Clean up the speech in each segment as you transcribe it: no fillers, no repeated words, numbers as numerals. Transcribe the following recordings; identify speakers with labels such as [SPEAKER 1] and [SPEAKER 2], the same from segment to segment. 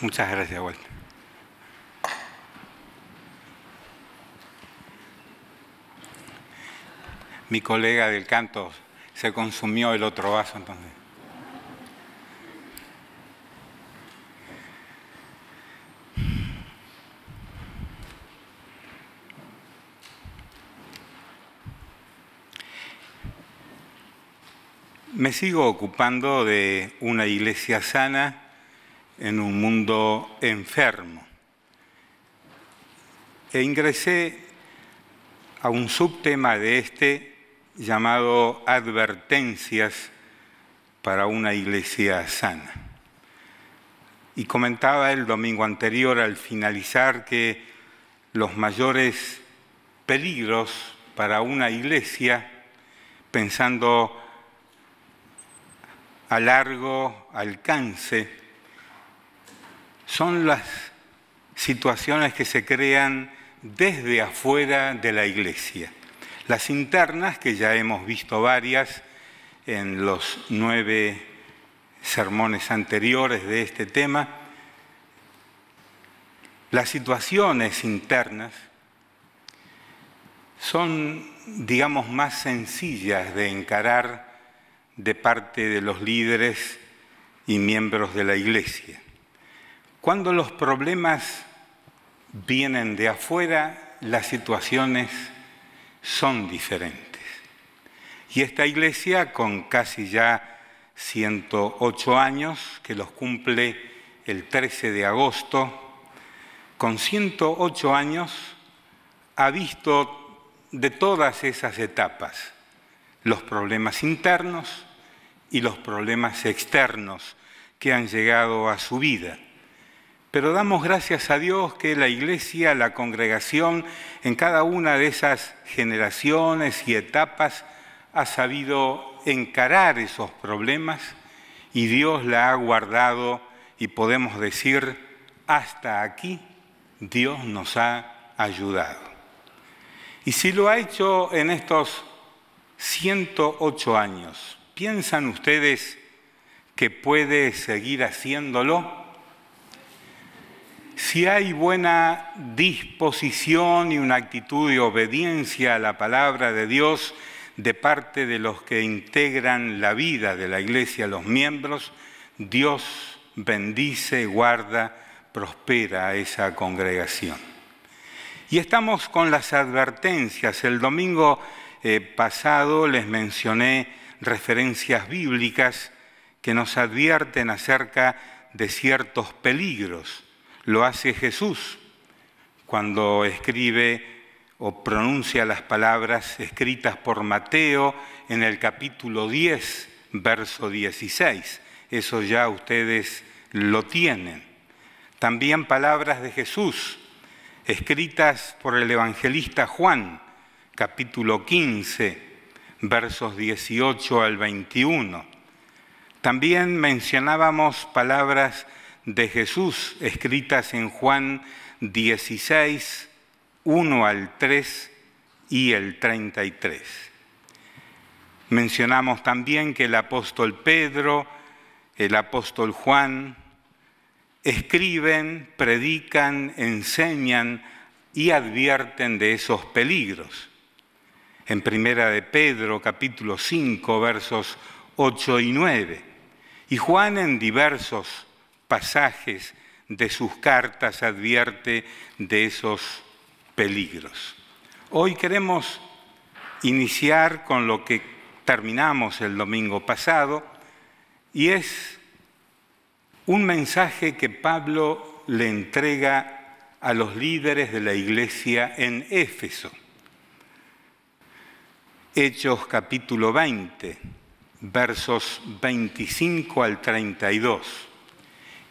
[SPEAKER 1] Muchas gracias, Walter. Mi colega del canto se consumió el otro vaso, entonces. Me sigo ocupando de una iglesia sana en un mundo enfermo. E ingresé a un subtema de este llamado advertencias para una iglesia sana. Y comentaba el domingo anterior al finalizar que los mayores peligros para una iglesia, pensando a largo alcance, son las situaciones que se crean desde afuera de la iglesia. Las internas, que ya hemos visto varias en los 9 sermones anteriores de este tema, las situaciones internas son, digamos, más sencillas de encarar de parte de los líderes y miembros de la iglesia. Cuando los problemas vienen de afuera, las situaciones son diferentes. Y esta iglesia, con casi ya 108 años, que los cumple el 13 de agosto, con 108 años ha visto de todas esas etapas los problemas internos y los problemas externos que han llegado a su vida. Pero damos gracias a Dios que la iglesia, la congregación, en cada una de esas generaciones y etapas ha sabido encarar esos problemas y Dios la ha guardado y podemos decir, hasta aquí Dios nos ha ayudado. Y si lo ha hecho en estos 108 años, ¿piensan ustedes que puede seguir haciéndolo? Si hay buena disposición y una actitud de obediencia a la palabra de Dios de parte de los que integran la vida de la iglesia, los miembros, Dios bendice, guarda, prospera a esa congregación. Y estamos con las advertencias. El domingo pasado les mencioné referencias bíblicas que nos advierten acerca de ciertos peligros. Lo hace Jesús cuando escribe o pronuncia las palabras escritas por Mateo en el capítulo 10, verso 16. Eso ya ustedes lo tienen. También palabras de Jesús escritas por el evangelista Juan, capítulo 15, versos 18 al 21. También mencionábamos palabras de Jesús escritas en Juan 16, 1 al 3 y el 33. Mencionamos también que el apóstol Pedro, el apóstol Juan, escriben, predican, enseñan y advierten de esos peligros. En Primera de Pedro, capítulo 5, versos 8 y 9. Y Juan en diversos pasajes de sus cartas advierte de esos peligros. Hoy queremos iniciar con lo que terminamos el domingo pasado y es un mensaje que Pablo le entrega a los líderes de la iglesia en Éfeso. Hechos capítulo 20, versos 25 al 32.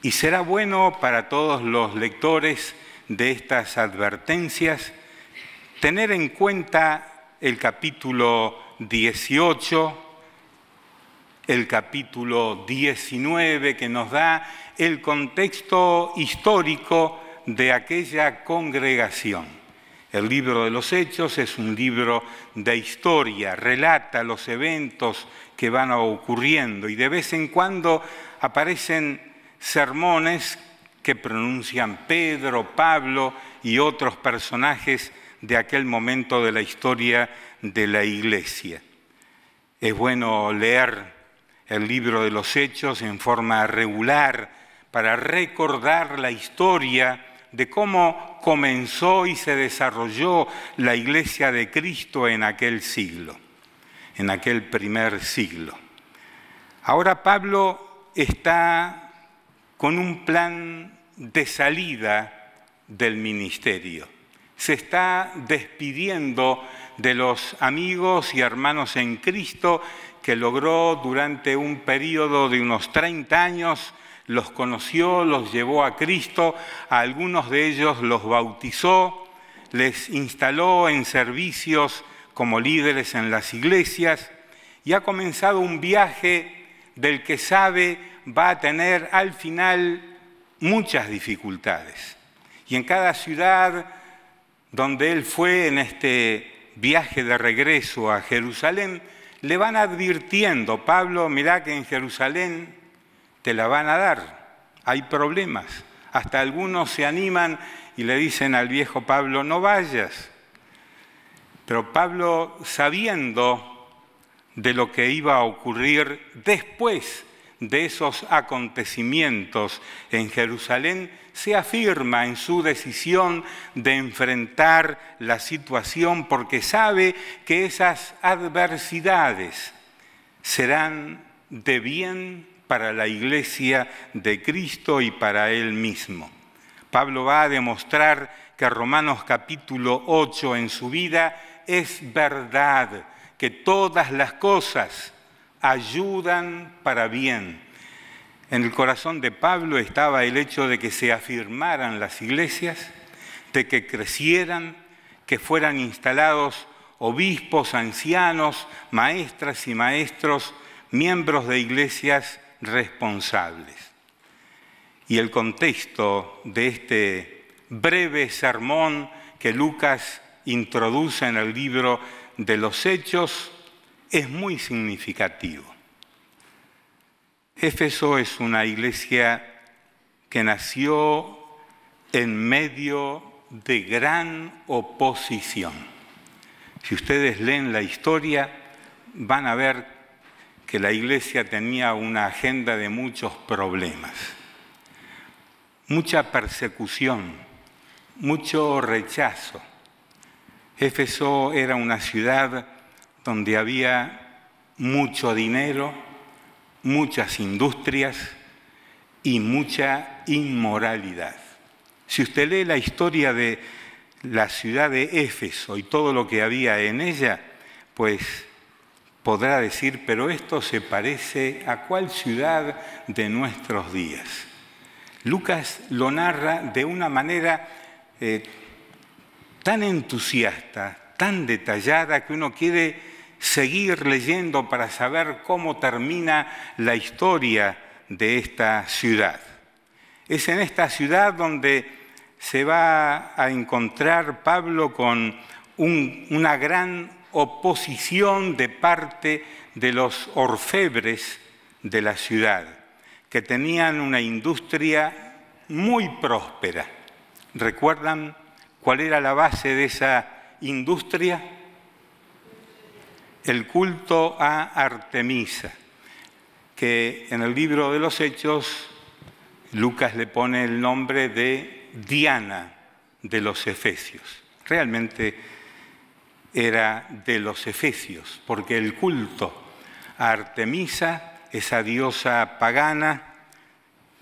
[SPEAKER 1] Y será bueno para todos los lectores de estas advertencias tener en cuenta el capítulo 18, el capítulo 19, que nos da el contexto histórico de aquella congregación. El libro de los Hechos es un libro de historia, relata los eventos que van ocurriendo y de vez en cuando aparecen sermones que pronuncian Pedro, Pablo y otros personajes de aquel momento de la historia de la Iglesia. Es bueno leer el libro de los Hechos en forma regular para recordar la historia de cómo comenzó y se desarrolló la Iglesia de Cristo en aquel siglo, en aquel primer siglo. Ahora Pablo está con un plan de salida del ministerio. Se está despidiendo de los amigos y hermanos en Cristo que logró durante un periodo de unos 30 años, los conoció, los llevó a Cristo, a algunos de ellos los bautizó, les instaló en servicios como líderes en las iglesias y ha comenzado un viaje del que sabe va a tener al final muchas dificultades. Y en cada ciudad donde él fue en este viaje de regreso a Jerusalén, le van advirtiendo, Pablo, mirá que en Jerusalén te la van a dar, hay problemas. Hasta algunos se animan y le dicen al viejo Pablo, no vayas. Pero Pablo, sabiendo de lo que iba a ocurrir después de esos acontecimientos en Jerusalén, se afirma en su decisión de enfrentar la situación porque sabe que esas adversidades serán de bien para la Iglesia de Cristo y para él mismo. Pablo va a demostrar que Romanos capítulo 8 en su vida es verdad, que todas las cosas ayudan para bien. En el corazón de Pablo estaba el hecho de que se afirmaran las iglesias, de que crecieran, que fueran instalados obispos, ancianos, maestras y maestros, miembros de iglesias responsables. Y el contexto de este breve sermón que Lucas introduce en el libro de los Hechos es muy significativo. Éfeso es una iglesia que nació en medio de gran oposición. Si ustedes leen la historia, van a ver que la iglesia tenía una agenda de muchos problemas, mucha persecución, mucho rechazo. Éfeso era una ciudad donde había mucho dinero, muchas industrias y mucha inmoralidad. Si usted lee la historia de la ciudad de Éfeso y todo lo que había en ella, pues podrá decir, pero esto se parece a cuál ciudad de nuestros días. Lucas lo narra de una manera tan entusiasta, tan detallada, que uno quiere seguir leyendo para saber cómo termina la historia de esta ciudad. Es en esta ciudad donde se va a encontrar Pablo con una gran oposición de parte de los orfebres de la ciudad, que tenían una industria muy próspera. ¿Recuerdan cuál era la base de esa industria? El culto a Artemisa, que en el libro de los Hechos Lucas le pone el nombre de Diana de los Efesios. Realmente era de los Efesios, porque el culto a Artemisa, esa diosa pagana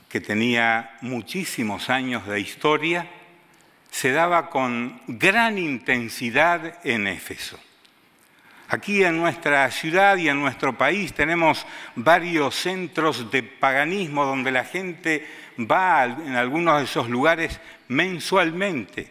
[SPEAKER 1] que tenía muchísimos años de historia, se daba con gran intensidad en Éfeso. Aquí en nuestra ciudad y en nuestro país tenemos varios centros de paganismo donde la gente va en algunos de esos lugares mensualmente,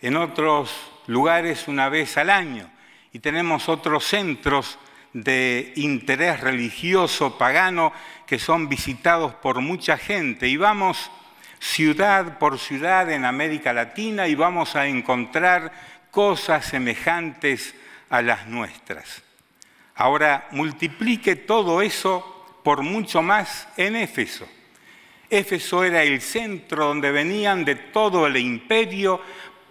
[SPEAKER 1] en otros lugares una vez al año. Y tenemos otros centros de interés religioso pagano que son visitados por mucha gente. Y vamos ciudad por ciudad en América Latina y vamos a encontrar cosas semejantes a las nuestras. Ahora, multiplique todo eso por mucho más en Éfeso. Éfeso era el centro donde venían de todo el imperio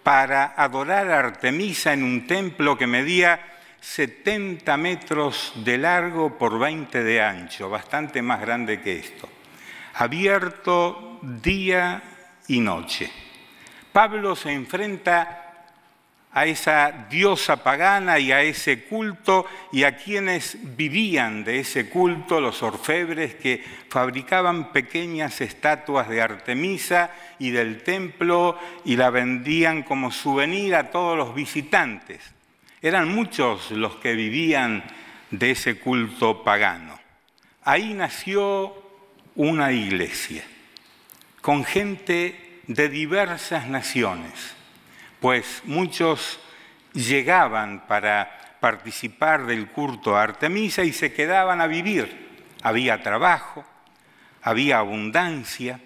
[SPEAKER 1] para adorar a Artemisa en un templo que medía 70 metros de largo por 20 de ancho, bastante más grande que esto, abierto día y noche. Pablo se enfrenta a esa diosa pagana y a ese culto y a quienes vivían de ese culto, los orfebres que fabricaban pequeñas estatuas de Artemisa y del templo y la vendían como souvenir a todos los visitantes. Eran muchos los que vivían de ese culto pagano. Ahí nació una iglesia con gente de diversas naciones, pues muchos llegaban para participar del culto a Artemisa y se quedaban a vivir. Había trabajo, había abundancia,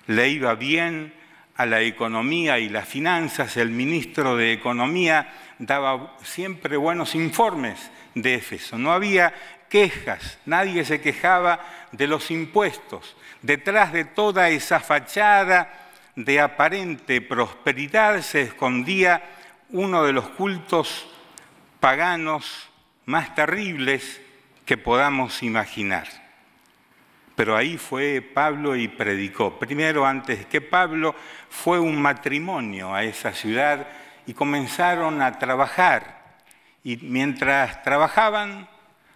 [SPEAKER 1] le iba bien a la economía y las finanzas. El ministro de Economía daba siempre buenos informes de Éfeso. No había quejas, nadie se quejaba de los impuestos. Detrás de toda esa fachada de aparente prosperidad se escondía uno de los cultos paganos más terribles que podamos imaginar. Pero ahí fue Pablo y predicó. Primero, antes que Pablo, fue un matrimonio a esa ciudad y comenzaron a trabajar. Y mientras trabajaban,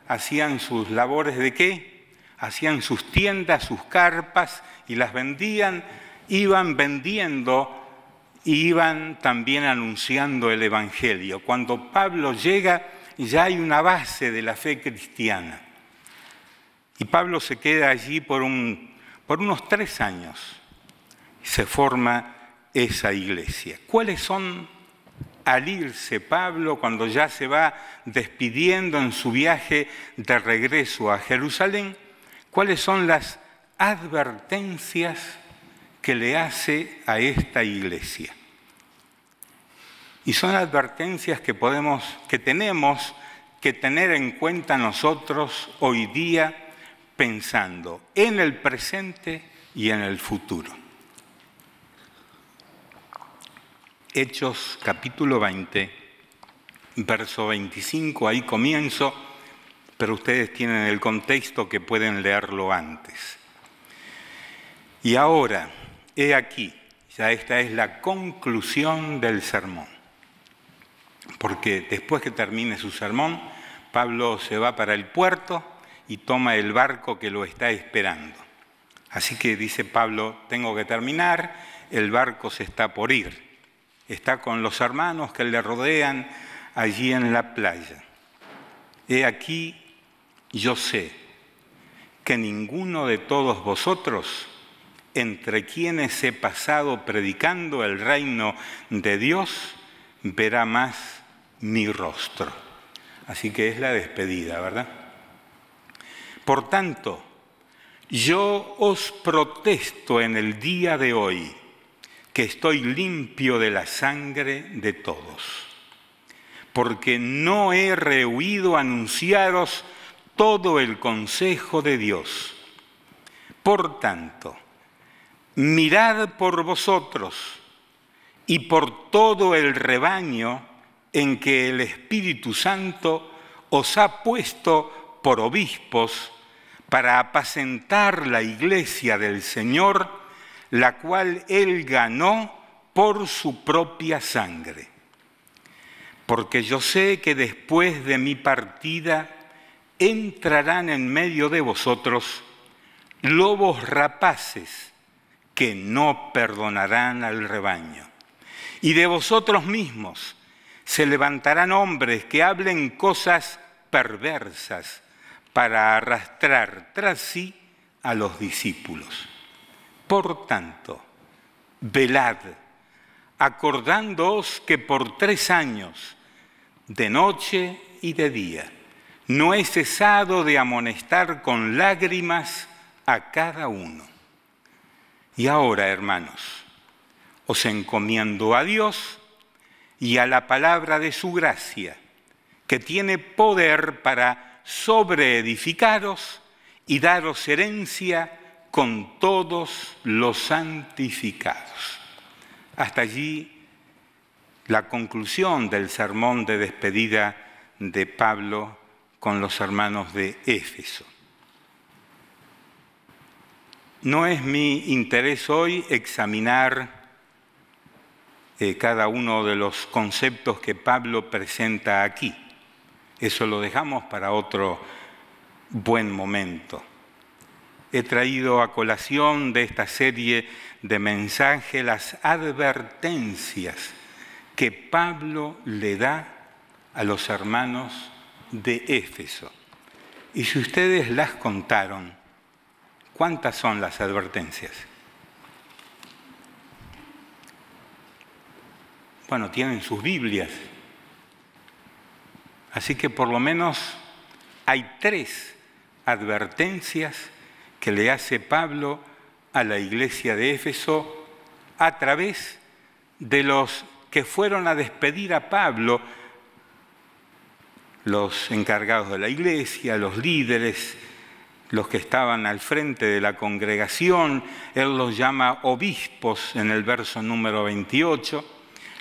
[SPEAKER 1] hacían sus labores ¿de qué? Hacían sus tiendas, sus carpas y las vendían. Iban vendiendo y iban también anunciando el Evangelio. Cuando Pablo llega, ya hay una base de la fe cristiana. Y Pablo se queda allí por unos 3 años. Se forma esa iglesia. ¿Cuáles son, al irse Pablo, cuando ya se va despidiendo en su viaje de regreso a Jerusalén, cuáles son las advertencias que le hace a esta iglesia? Y son advertencias que tenemos que tener en cuenta nosotros hoy día, pensando en el presente y en el futuro. Hechos capítulo 20, verso 25, ahí comienzo, pero ustedes tienen el contexto que pueden leerlo antes. Y ahora, he aquí, ya esta es la conclusión del sermón, porque después que termine su sermón, Pablo se va para el puerto y toma el barco que lo está esperando. Así que dice Pablo, tengo que terminar, el barco se está por ir. Está con los hermanos que le rodean allí en la playa. He aquí, yo sé que ninguno de todos vosotros, entre quienes he pasado predicando el reino de Dios, verá más mi rostro. Así que es la despedida, ¿verdad? Por tanto, yo os protesto en el día de hoy que estoy limpio de la sangre de todos, porque no he rehuido anunciaros todo el consejo de Dios. Por tanto, mirad por vosotros y por todo el rebaño en que el Espíritu Santo os ha puesto por obispos para apacentar la iglesia del Señor, la cual Él ganó por su propia sangre. Porque yo sé que después de mi partida entrarán en medio de vosotros lobos rapaces que no perdonarán al rebaño. Y de vosotros mismos se levantarán hombres que hablen cosas perversas para arrastrar tras sí a los discípulos. Por tanto, velad, acordándoos que por 3 años, de noche y de día, no he cesado de amonestar con lágrimas a cada uno. Y ahora, hermanos, os encomiendo a Dios y a la palabra de su gracia, que tiene poder para sobreedificaros y daros herencia con todos los santificados. Hasta allí la conclusión del sermón de despedida de Pablo con los hermanos de Éfeso. No es mi interés hoy examinar cada uno de los conceptos que Pablo presenta aquí. Eso lo dejamos para otro buen momento. He traído a colación de esta serie de mensajes las advertencias que Pablo le da a los hermanos de Éfeso. Y si ustedes las contaron, ¿cuántas son las advertencias? Bueno, tienen sus Biblias. Así que por lo menos hay 3 advertencias que le hace Pablo a la iglesia de Éfeso a través de los que fueron a despedir a Pablo, los encargados de la iglesia, los líderes, los que estaban al frente de la congregación. Él los llama obispos en el verso número 28.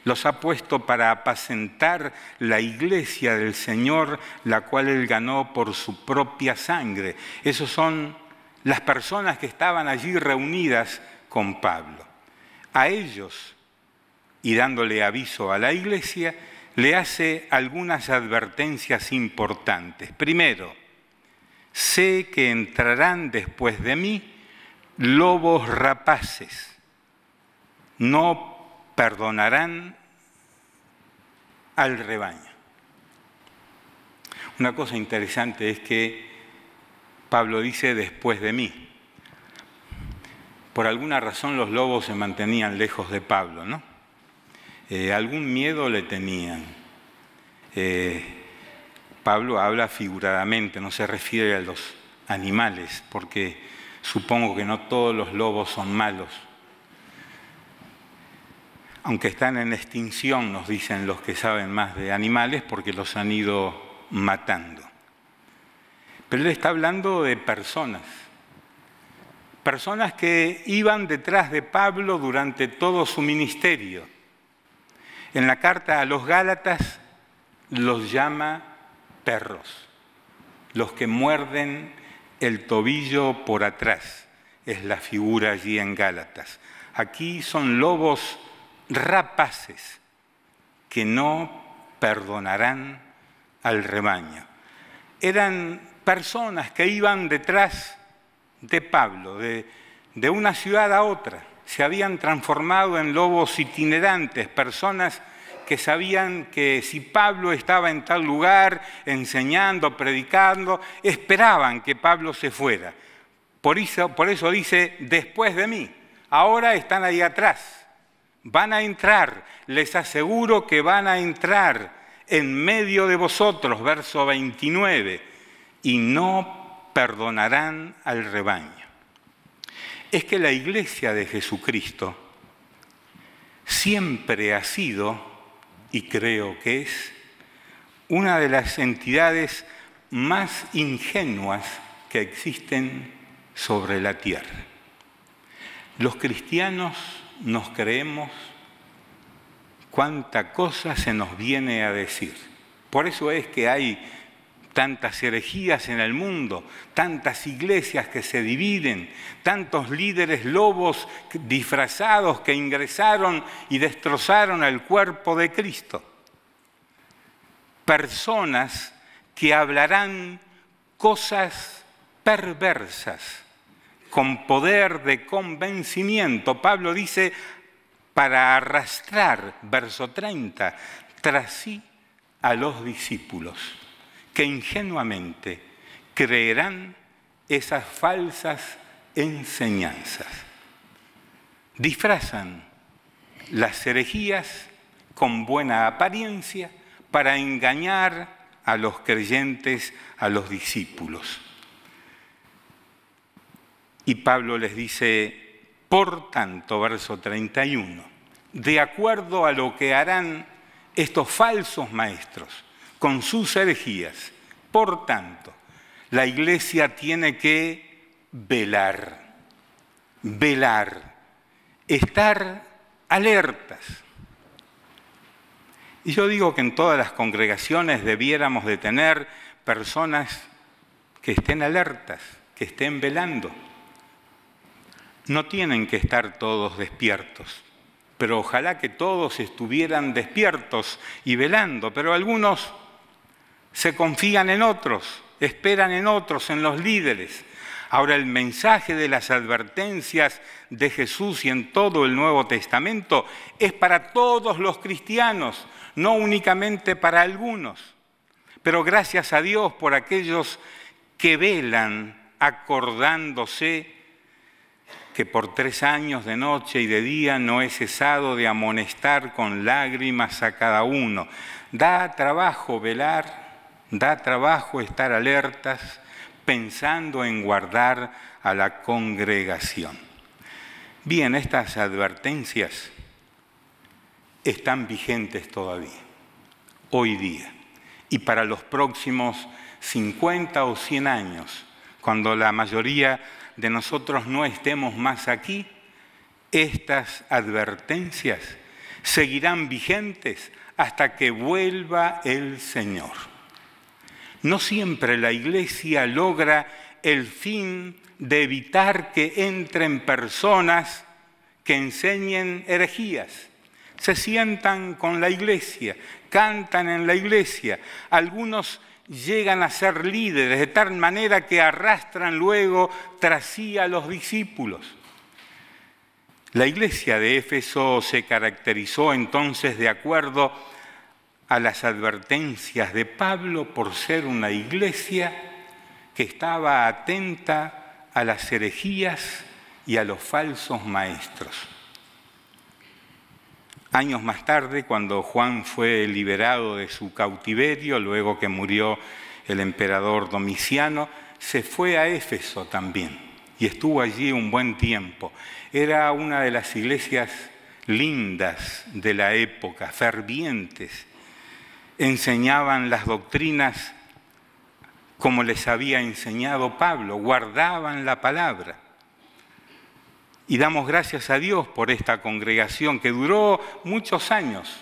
[SPEAKER 1] Los ha puesto para apacentar la iglesia del Señor, la cual Él ganó por su propia sangre. Esos son las personas que estaban allí reunidas con Pablo. A ellos, y dándole aviso a la iglesia, le hace algunas advertencias importantes. Primero, sé que entrarán después de mí lobos rapaces, no perdonarán al rebaño. Una cosa interesante es que Pablo dice después de mí. Por alguna razón los lobos se mantenían lejos de Pablo, ¿no? Algún miedo le tenían. Pablo habla figuradamente, no se refiere a los animales, porque supongo que no todos los lobos son malos. Aunque están en extinción, nos dicen los que saben más de animales, porque los han ido matando. Pero él está hablando de personas que iban detrás de Pablo durante todo su ministerio. En la carta a los Gálatas los llama perros, los que muerden el tobillo por atrás, es la figura allí en Gálatas. Aquí son lobos rapaces que no perdonarán al rebaño. Eran personas que iban detrás de Pablo, de una ciudad a otra. Se habían transformado en lobos itinerantes, personas que sabían que si Pablo estaba en tal lugar, enseñando, predicando, esperaban que Pablo se fuera. Por eso dice, después de mí. Ahora están ahí atrás. Van a entrar, les aseguro que van a entrar en medio de vosotros, verso 29, y no perdonarán al rebaño. Es que la iglesia de Jesucristo siempre ha sido, y creo que es, una de las entidades más ingenuas que existen sobre la tierra. Los cristianos nos creemos cuánta cosa se nos viene a decir. Por eso es que hay tantas herejías en el mundo, tantas iglesias que se dividen, tantos líderes lobos disfrazados que ingresaron y destrozaron el cuerpo de Cristo. Personas que hablarán cosas perversas con poder de convencimiento. Pablo dice, para arrastrar, verso 30, tras sí a los discípulos, que ingenuamente creerán esas falsas enseñanzas. Disfrazan las herejías con buena apariencia para engañar a los creyentes, a los discípulos. Y Pablo les dice, por tanto, verso 31, de acuerdo a lo que harán estos falsos maestros con sus herejías, por tanto, la iglesia tiene que velar. velar, estar alertas. Y yo digo que en todas las congregaciones debiéramos de tener personas que estén alertas, que estén velando. No tienen que estar todos despiertos, pero ojalá que todos estuvieran despiertos y velando, pero algunos se confían en otros, esperan en otros, en los líderes. Ahora, el mensaje de las advertencias de Jesús y en todo el Nuevo Testamento es para todos los cristianos, no únicamente para algunos. Pero gracias a Dios por aquellos que velan acordándose que por 3 años de noche y de día no he cesado de amonestar con lágrimas a cada uno. Da trabajo velar, da trabajo estar alertas, pensando en guardar a la congregación. Bien, estas advertencias están vigentes todavía, hoy día, y para los próximos 50 o 100 años, cuando la mayoría de nosotros no estemos más aquí, estas advertencias seguirán vigentes hasta que vuelva el Señor. No siempre la Iglesia logra el fin de evitar que entren personas que enseñen herejías. Se sientan con la Iglesia, cantan en la Iglesia. Algunos llegan a ser líderes de tal manera que arrastran luego tras sí a los discípulos. La iglesia de Éfeso se caracterizó entonces de acuerdo a las advertencias de Pablo por ser una iglesia que estaba atenta a las herejías y a los falsos maestros. Años más tarde, cuando Juan fue liberado de su cautiverio, luego que murió el emperador Domiciano, se fue a Éfeso también y estuvo allí un buen tiempo. Era una de las iglesias lindas de la época, fervientes. Enseñaban las doctrinas como les había enseñado Pablo, guardaban la palabra. Y damos gracias a Dios por esta congregación que duró muchos años.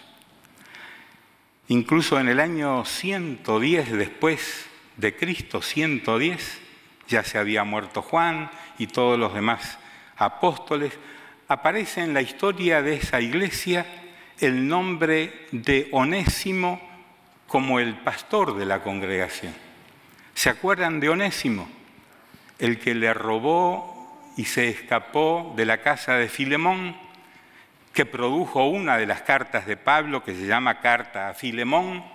[SPEAKER 1] Incluso en el año 110 después de Cristo, 110, ya se había muerto Juan y todos los demás apóstoles, aparece en la historia de esa iglesia el nombre de Onésimo como el pastor de la congregación. ¿Se acuerdan de Onésimo? El que le robó y se escapó de la casa de Filemón, que produjo una de las cartas de Pablo, que se llama Carta a Filemón.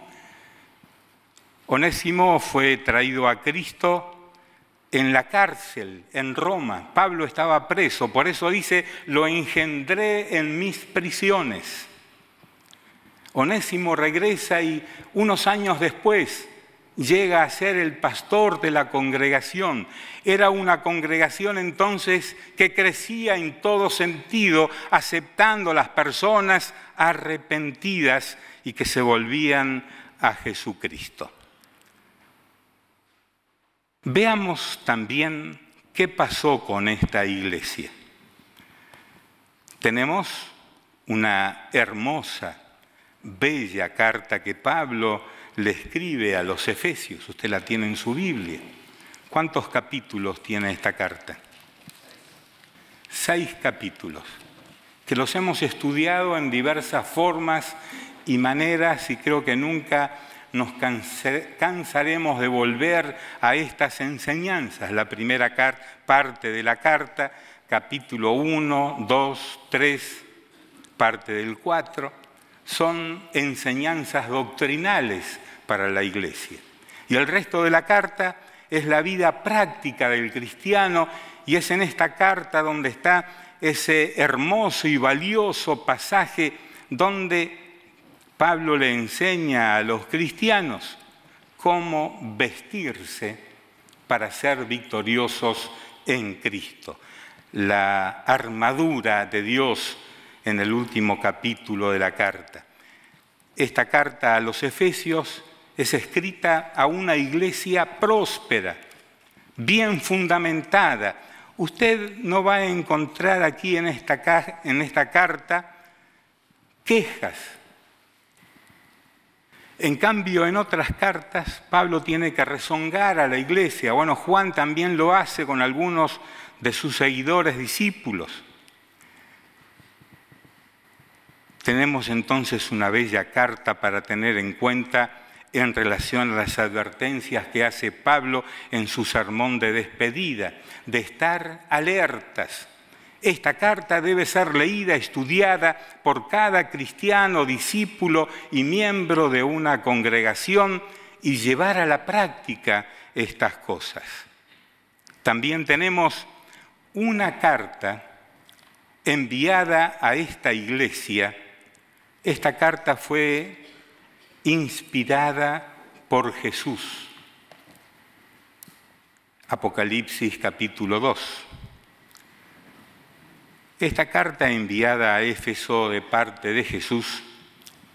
[SPEAKER 1] Onésimo fue traído a Cristo en la cárcel, en Roma. Pablo estaba preso, por eso dice, lo engendré en mis prisiones. Onésimo regresa y unos años después llega a ser el pastor de la congregación. Era una congregación entonces que crecía en todo sentido, aceptando a las personas arrepentidas y que se volvían a Jesucristo. Veamos también qué pasó con esta iglesia. Tenemos una hermosa, bella carta que Pablo le escribe a los Efesios. Usted la tiene en su Biblia. ¿Cuántos capítulos tiene esta carta? 6 capítulos, que los hemos estudiado en diversas formas y maneras y creo que nunca nos cansaremos de volver a estas enseñanzas. La primera parte de la carta, capítulo 1, 2, 3, parte del 4, son enseñanzas doctrinales para la iglesia. Y el resto de la carta es la vida práctica del cristiano y es en esta carta donde está ese hermoso y valioso pasaje donde Pablo le enseña a los cristianos cómo vestirse para ser victoriosos en Cristo. La armadura de Dios en el último capítulo de la carta. Esta carta a los Efesios es escrita a una iglesia próspera, bien fundamentada, Usted no va a encontrar aquí en esta carta quejas. En cambio, en otras cartas, Pablo tiene que rezongar a la iglesia. Bueno, Juan también lo hace con algunos de sus seguidores discípulos. Tenemos entonces una bella carta para tener en cuenta en relación a las advertencias que hace Pablo en su sermón de despedida, de estar alertas. Esta carta debe ser leída, estudiada por cada cristiano, discípulo y miembro de una congregación y llevar a la práctica estas cosas. También tenemos una carta enviada a esta iglesia. Esta carta fue inspirada por Jesús. Apocalipsis capítulo 2. Esta carta enviada a Éfeso de parte de Jesús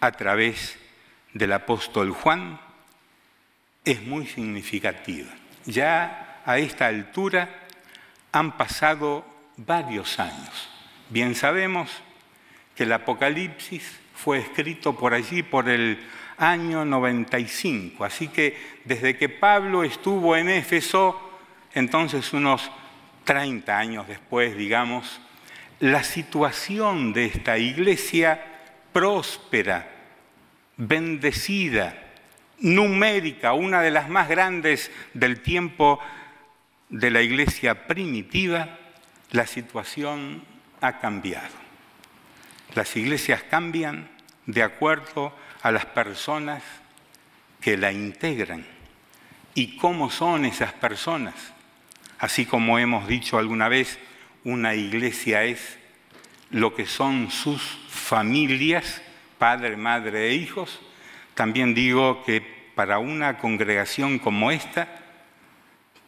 [SPEAKER 1] a través del apóstol Juan es muy significativa. Ya a esta altura han pasado varios años. Bien sabemos que el Apocalipsis fue escrito por allí por el año 95, así que desde que Pablo estuvo en Éfeso, entonces unos 30 años después, digamos, la situación de esta iglesia próspera, bendecida, numérica, una de las más grandes del tiempo de la iglesia primitiva, la situación ha cambiado. Las iglesias cambian de acuerdo a las personas que la integran. ¿Y cómo son esas personas? Así como hemos dicho alguna vez, una iglesia es lo que son sus familias, padre, madre e hijos. También digo que para una congregación como esta,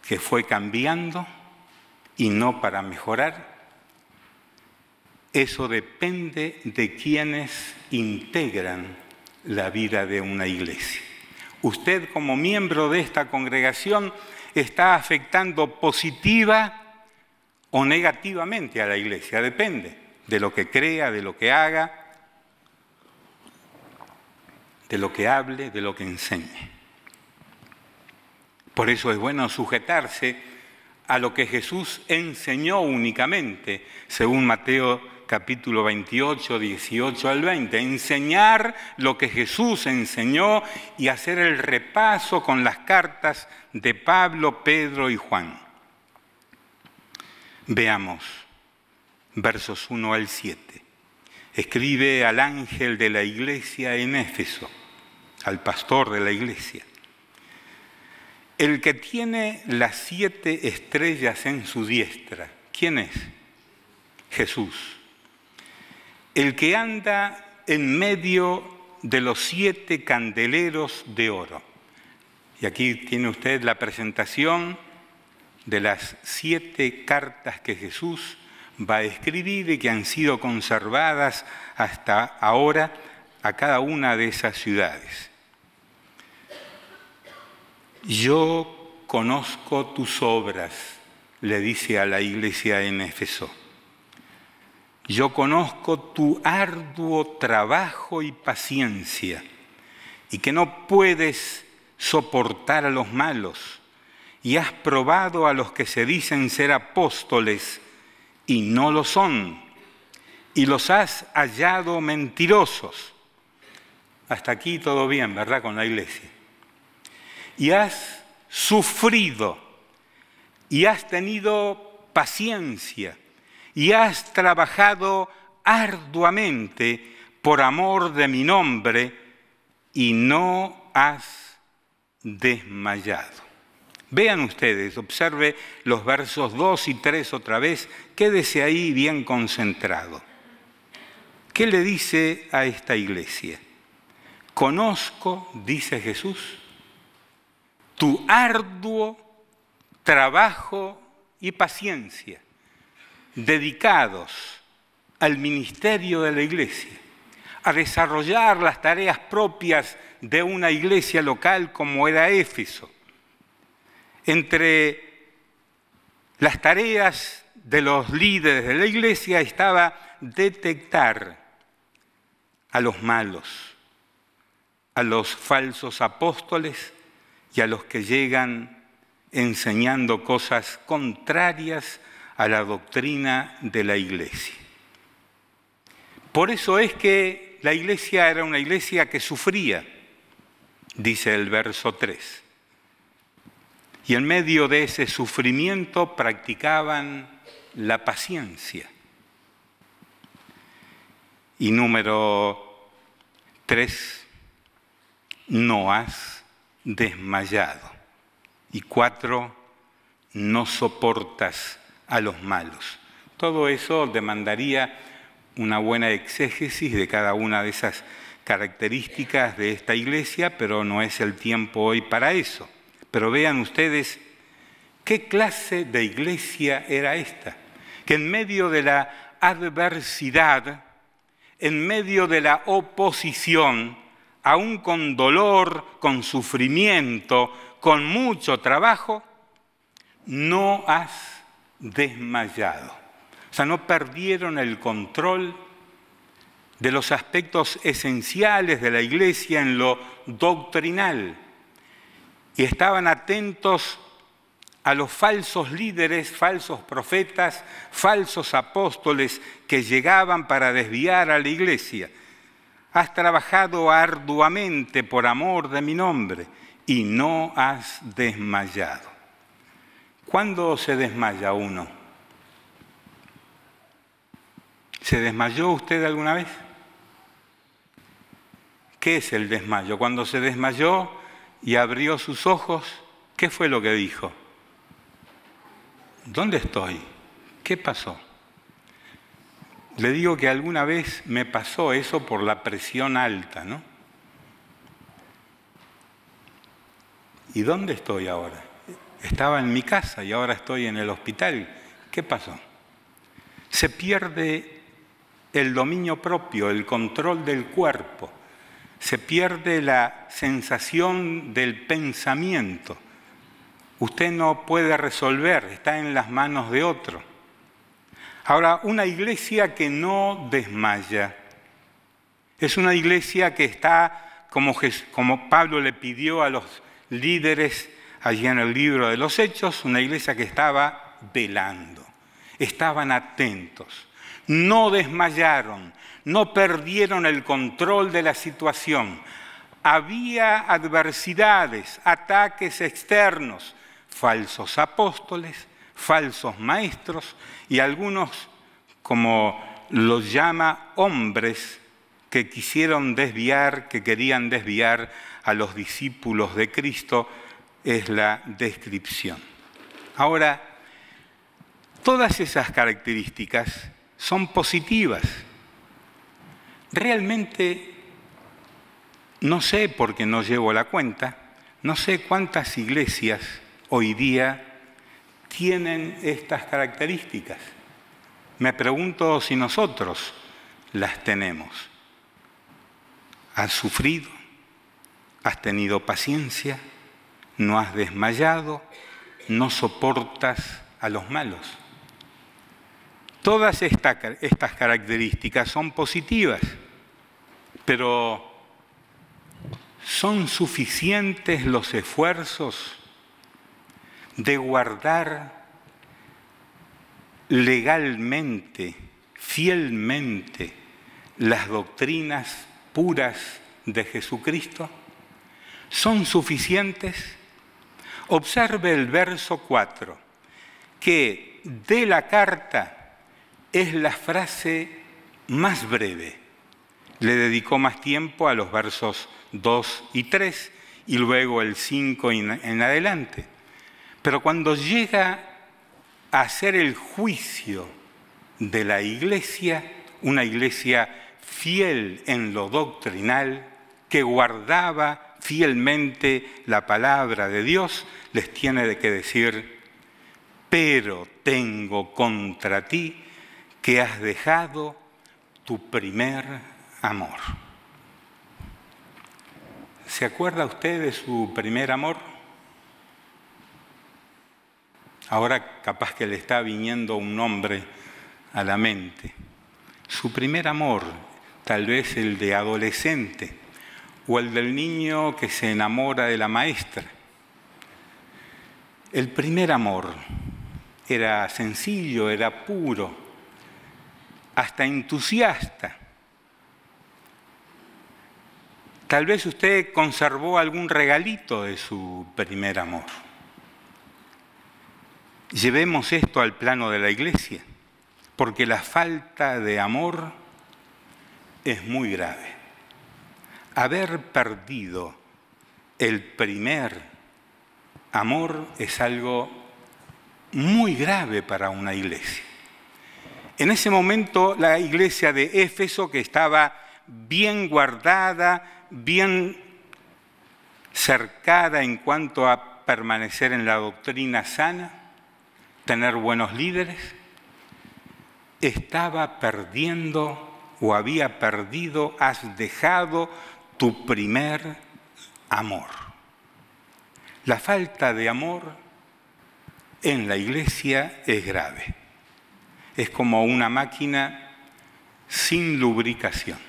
[SPEAKER 1] que fue cambiando y no para mejorar, eso depende de quienes integran la vida de una iglesia. Usted como miembro de esta congregación está afectando positiva o negativamente a la iglesia, depende de lo que crea, de lo que haga, de lo que hable, de lo que enseñe. Por eso es bueno sujetarse a lo que Jesús enseñó únicamente, según Mateo capítulo 28, 18 al 20. Enseñar lo que Jesús enseñó y hacer el repaso con las cartas de Pablo, Pedro y Juan. Veamos versos 1 al 7. Escribe al ángel de la iglesia en Éfeso, al pastor de la iglesia. El que tiene las 7 estrellas en su diestra, ¿quién es? Jesús. El que anda en medio de los 7 candeleros de oro. Y aquí tiene usted la presentación de las 7 cartas que Jesús va a escribir y que han sido conservadas hasta ahora a cada una de esas ciudades. Yo conozco tus obras, le dice a la iglesia en Éfeso. Yo conozco tu arduo trabajo y paciencia, y que no puedes soportar a los malos, y has probado a los que se dicen ser apóstoles y no lo son, y los has hallado mentirosos. Hasta aquí todo bien, ¿verdad? Con la iglesia. Y has sufrido, y has tenido paciencia, y has trabajado arduamente por amor de mi nombre, y no has desmayado. Vean ustedes, observe los versos 2 y 3 otra vez, quédese ahí bien concentrado. ¿Qué le dice a esta iglesia? Conozco, dice Jesús, tu arduo trabajo y paciencia, dedicados al ministerio de la iglesia, a desarrollar las tareas propias de una iglesia local como era Éfeso. Entre Las tareas de los líderes de la iglesia estaba detectar a los malos, a los falsos apóstoles y a los que llegan enseñando cosas contrarias a la doctrina de la iglesia. Por eso es que la iglesia era una iglesia que sufría, dice el verso 3. Y en medio de ese sufrimiento practicaban la paciencia. Y número 3, no has desmayado. Y 4, no soportas a los malos. Todo eso demandaría una buena exégesis de cada una de esas características de esta iglesia, pero no es el tiempo hoy para eso. Pero vean ustedes qué clase de iglesia era esta, que en medio de la adversidad, en medio de la oposición, aún con dolor, con sufrimiento, con mucho trabajo, no has desmayado. O sea, no perdieron el control de los aspectos esenciales de la iglesia en lo doctrinal. Y estaban atentos a los falsos líderes, falsos profetas, falsos apóstoles que llegaban para desviar a la iglesia. Has trabajado arduamente por amor de mi nombre y no has desmayado. ¿Cuándo se desmaya uno? ¿Se desmayó usted alguna vez? ¿Qué es el desmayo? Cuando se desmayó y abrió sus ojos, ¿qué fue lo que dijo? ¿Dónde estoy? ¿Qué pasó? Le digo que alguna vez me pasó eso por la presión alta, ¿no? ¿Y dónde estoy ahora? Estaba en mi casa y ahora estoy en el hospital. ¿Qué pasó? Se pierde el dominio propio, el control del cuerpo. Se pierde la sensación del pensamiento. Usted no puede resolver, está en las manos de otro. Ahora, una iglesia que no desmaya es una iglesia que está, como Pablo le pidió a los líderes allí en el libro de los Hechos, una iglesia que estaba velando, estaban atentos, no desmayaron, no perdieron el control de la situación. Había adversidades, ataques externos, falsos apóstoles, falsos maestros y algunos, como los llama, hombres que quisieron desviar, que querían desviar a los discípulos de Cristo, es la descripción. Ahora, todas esas características son positivas. Realmente no sé, porque no llevo la cuenta, no sé cuántas iglesias hoy día tienen estas características. Me pregunto si nosotros las tenemos. ¿Has sufrido? ¿Has tenido paciencia? ¿No has desmayado? ¿No soportas a los malos? Todas estas características son positivas, pero ¿son suficientes los esfuerzos de guardar legalmente, fielmente, las doctrinas puras de Jesucristo? ¿Son suficientes? Observe el verso 4, que de la carta es la frase más breve. Le dedicó más tiempo a los versos 2 y 3 y luego el 5 en adelante. Pero cuando llega a hacer el juicio de la iglesia, una iglesia fiel en lo doctrinal, que guardaba fielmente la palabra de Dios, les tiene que decir: pero tengo contra ti que has dejado tu primer amor. ¿Se acuerda usted de su primer amor? Ahora capaz que le está viniendo un nombre a la mente. Su primer amor, tal vez el de adolescente, o el del niño que se enamora de la maestra. El primer amor era sencillo, era puro, hasta entusiasta. Tal vez usted conservó algún regalito de su primer amor. Llevemos esto al plano de la iglesia, porque la falta de amor es muy grave. Haber perdido el primer amor es algo muy grave para una iglesia. En ese momento la iglesia de Éfeso, que estaba bien guardada, bien cercada en cuanto a permanecer en la doctrina sana, tener buenos líderes, estaba perdiendo o había perdido, has dejado tu primer amor. La falta de amor en la iglesia es grave. Es como una máquina sin lubricación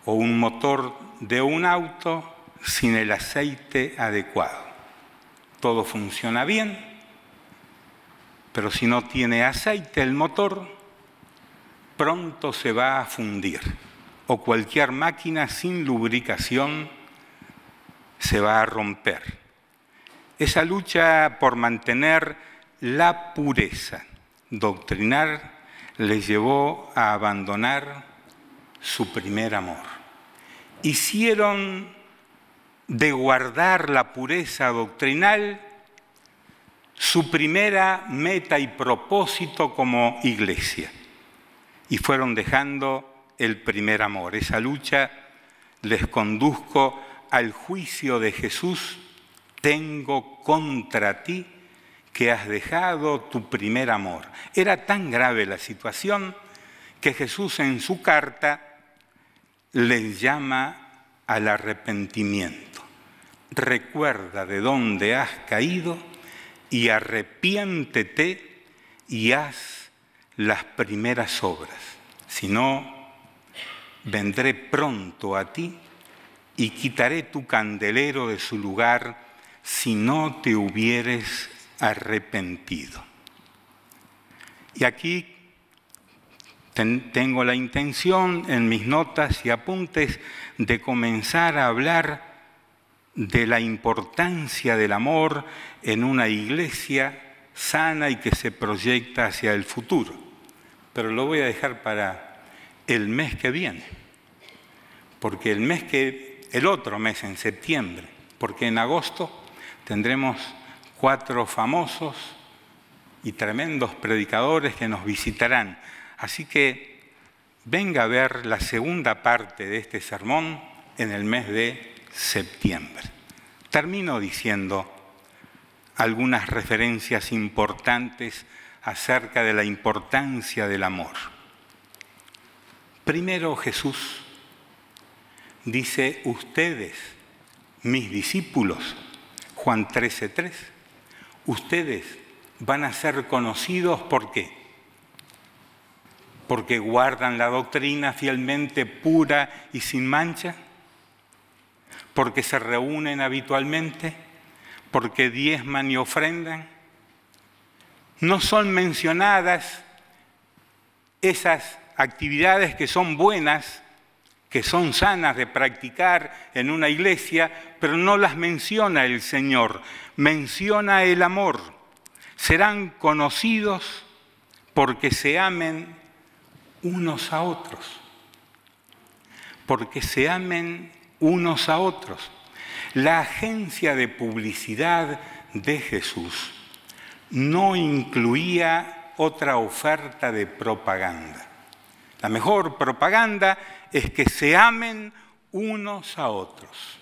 [SPEAKER 1] o un motor de un auto sin el aceite adecuado. Todo funciona bien, pero si no tiene aceite el motor, pronto se va a fundir. O cualquier máquina sin lubricación se va a romper. Esa lucha por mantener la pureza doctrinal les llevó a abandonar su primer amor. Hicieron de guardar la pureza doctrinal su primera meta y propósito como iglesia. Y fueron dejando el primer amor. Esa lucha les condujo al juicio de Jesús. Tengo contra ti que has dejado tu primer amor. Era tan grave la situación que Jesús en su carta les llama al arrepentimiento. Recuerda de dónde has caído y arrepiéntete y haz las primeras obras. Si no, vendré pronto a ti y quitaré tu candelero de su lugar si no te hubieres arrepentido. Y aquí tengo la intención en mis notas y apuntes de comenzar a hablar de la importancia del amor en una iglesia sana y que se proyecta hacia el futuro. Pero lo voy a dejar para el mes que viene, porque el otro mes, en septiembre, porque en agosto tendremos 4 famosos y tremendos predicadores que nos visitarán. Así que venga a ver la segunda parte de este sermón en el mes de septiembre. Termino diciendo algunas referencias importantes acerca de la importancia del amor. Primero, Jesús dice, ustedes, mis discípulos, Juan 13:3, ustedes van a ser conocidos, ¿por qué? Porque guardan la doctrina fielmente pura y sin mancha, porque se reúnen habitualmente, porque diezman y ofrendan. No son mencionadas esas actividades que son buenas, que son sanas de practicar en una iglesia, pero no las menciona el Señor, menciona el amor. Serán conocidos porque se amen unos a otros, porque se amen unos a otros. La agencia de publicidad de Jesús no incluía otra oferta de propaganda. La mejor propaganda es que se amen unos a otros.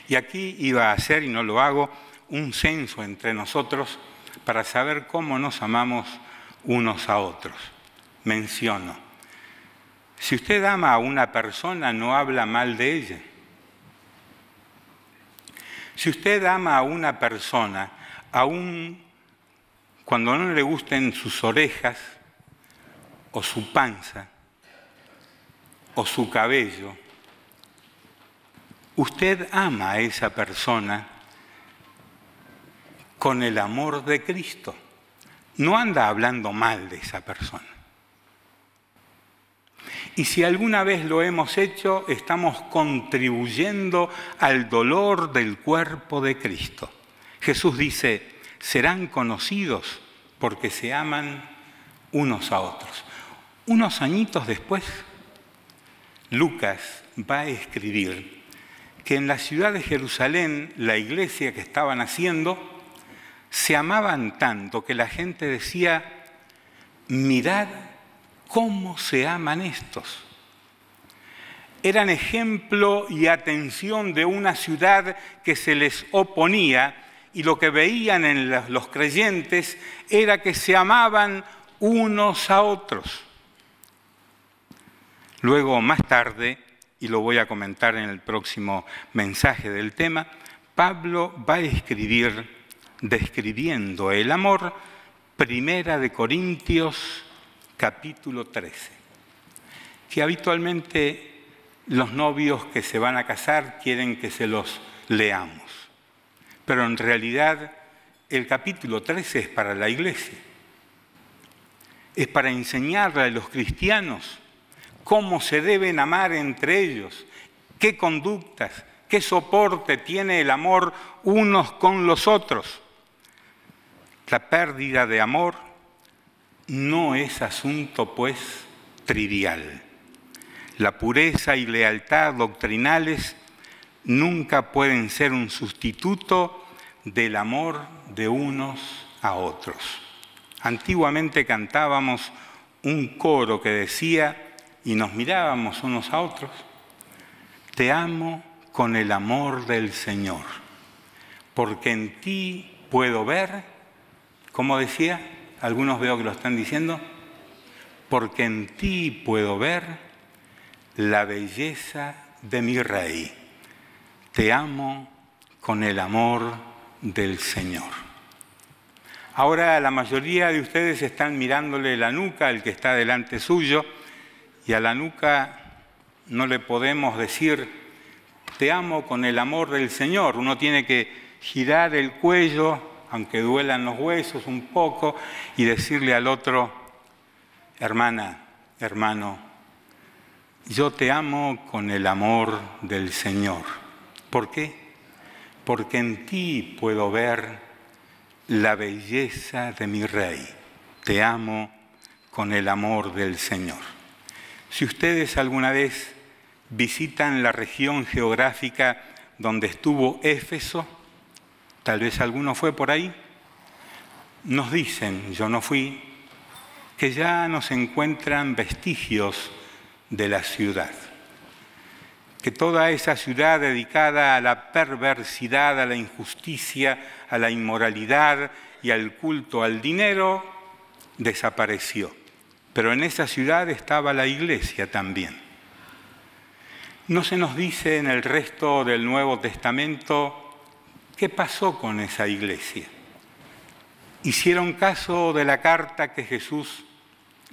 [SPEAKER 1] Y aquí iba a hacer, y no lo hago, un censo entre nosotros para saber cómo nos amamos unos a otros. Menciono, si usted ama a una persona, no habla mal de ella. Si usted ama a una persona, aun cuando no le gusten sus orejas, o su panza, o su cabello, usted ama a esa persona con el amor de Cristo. No anda hablando mal de esa persona. Y si alguna vez lo hemos hecho, estamos contribuyendo al dolor del cuerpo de Cristo. Jesús dice, serán conocidos porque se aman unos a otros. Unos añitos después, Lucas va a escribir que en la ciudad de Jerusalén, la iglesia que estaban haciendo, se amaban tanto que la gente decía, mirad cómo se aman estos. Eran ejemplo y atención de una ciudad que se les oponía y lo que veían en los creyentes era que se amaban unos a otros. Luego, más tarde, y lo voy a comentar en el próximo mensaje del tema, Pablo va a escribir, describiendo el amor, 1 Corintios capítulo 13, que habitualmente los novios que se van a casar quieren que se los leamos, pero en realidad el capítulo 13 es para la iglesia, es para enseñarle a los cristianos cómo se deben amar entre ellos, qué conductas, qué soporte tiene el amor unos con los otros. La pérdida de amor no es asunto, pues, trivial. La pureza y lealtad doctrinales nunca pueden ser un sustituto del amor de unos a otros. Antiguamente cantábamos un coro que decía, y nos mirábamos unos a otros, te amo con el amor del Señor, porque en ti puedo ver, ¿cómo decía? Algunos veo que lo están diciendo, porque en ti puedo ver la belleza de mi Rey. Te amo con el amor del Señor. Ahora la mayoría de ustedes están mirándole la nuca al que está delante suyo, y a la nuca no le podemos decir, te amo con el amor del Señor. Uno tiene que girar el cuello, aunque duelan los huesos un poco, y decirle al otro, hermana, hermano, yo te amo con el amor del Señor. ¿Por qué? Porque en ti puedo ver la belleza de mi Rey. Te amo con el amor del Señor. Si ustedes alguna vez visitan la región geográfica donde estuvo Éfeso, tal vez alguno fue por ahí, nos dicen, yo no fui, que ya no se encuentran vestigios de la ciudad, que toda esa ciudad dedicada a la perversidad, a la injusticia, a la inmoralidad y al culto al dinero, desapareció. Pero en esa ciudad estaba la iglesia también. No se nos dice en el resto del Nuevo Testamento qué pasó con esa iglesia. ¿Hicieron caso de la carta que Jesús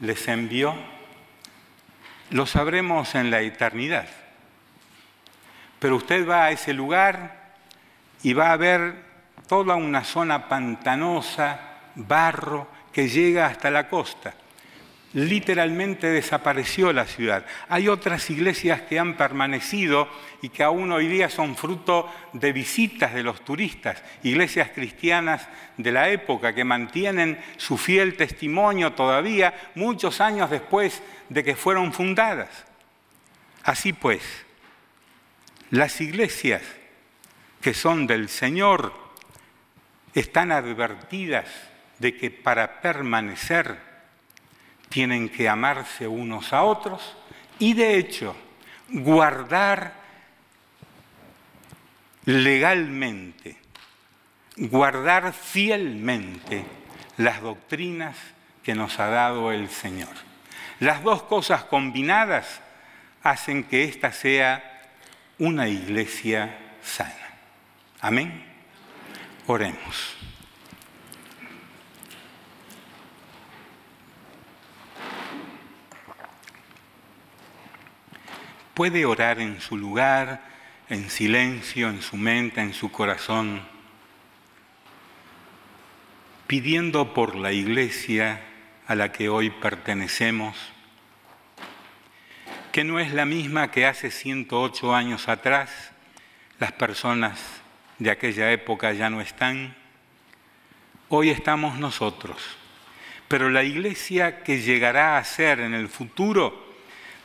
[SPEAKER 1] les envió? Lo sabremos en la eternidad. Pero usted va a ese lugar y va a ver toda una zona pantanosa, barro, que llega hasta la costa. Literalmente desapareció la ciudad. Hay otras iglesias que han permanecido y que aún hoy día son fruto de visitas de los turistas, iglesias cristianas de la época que mantienen su fiel testimonio todavía muchos años después de que fueron fundadas. Así pues, las iglesias que son del Señor están advertidas de que para permanecer tienen que amarse unos a otros y, de hecho, guardar legalmente, guardar fielmente las doctrinas que nos ha dado el Señor. Las dos cosas combinadas hacen que esta sea una iglesia sana. Amén. Oremos. Puede orar en su lugar, en silencio, en su mente, en su corazón, pidiendo por la iglesia a la que hoy pertenecemos, que no es la misma que hace 108 años atrás. Las personas de aquella época ya no están. Hoy estamos nosotros, pero la iglesia que llegará a ser en el futuro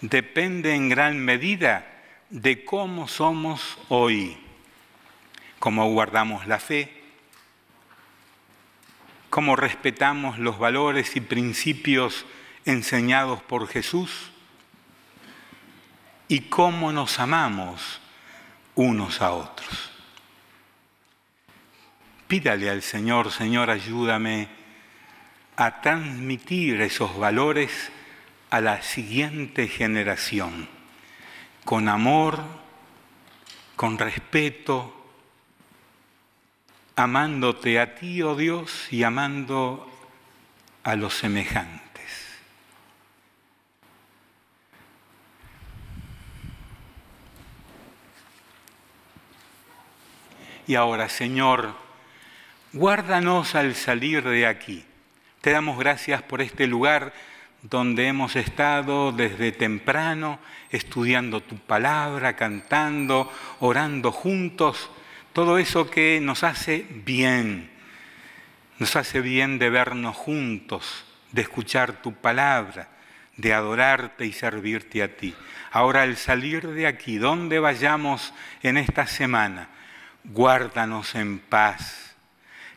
[SPEAKER 1] depende en gran medida de cómo somos hoy, cómo guardamos la fe, cómo respetamos los valores y principios enseñados por Jesús y cómo nos amamos unos a otros. Pídale al Señor: Señor, ayúdame a transmitir esos valores a la siguiente generación, con amor, con respeto, amándote a ti, oh Dios, y amando a los semejantes. Y ahora, Señor, guárdanos al salir de aquí. Te damos gracias por este lugar donde hemos estado desde temprano, estudiando tu palabra, cantando, orando juntos, todo eso que nos hace bien de vernos juntos, de escuchar tu palabra, de adorarte y servirte a ti. Ahora, al salir de aquí, donde vayamos en esta semana, guárdanos en paz,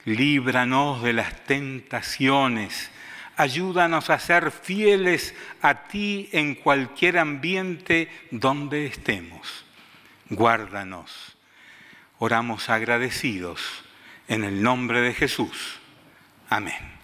[SPEAKER 1] líbranos de las tentaciones, ayúdanos a ser fieles a ti en cualquier ambiente donde estemos. Guárdanos. Oramos agradecidos en el nombre de Jesús. Amén.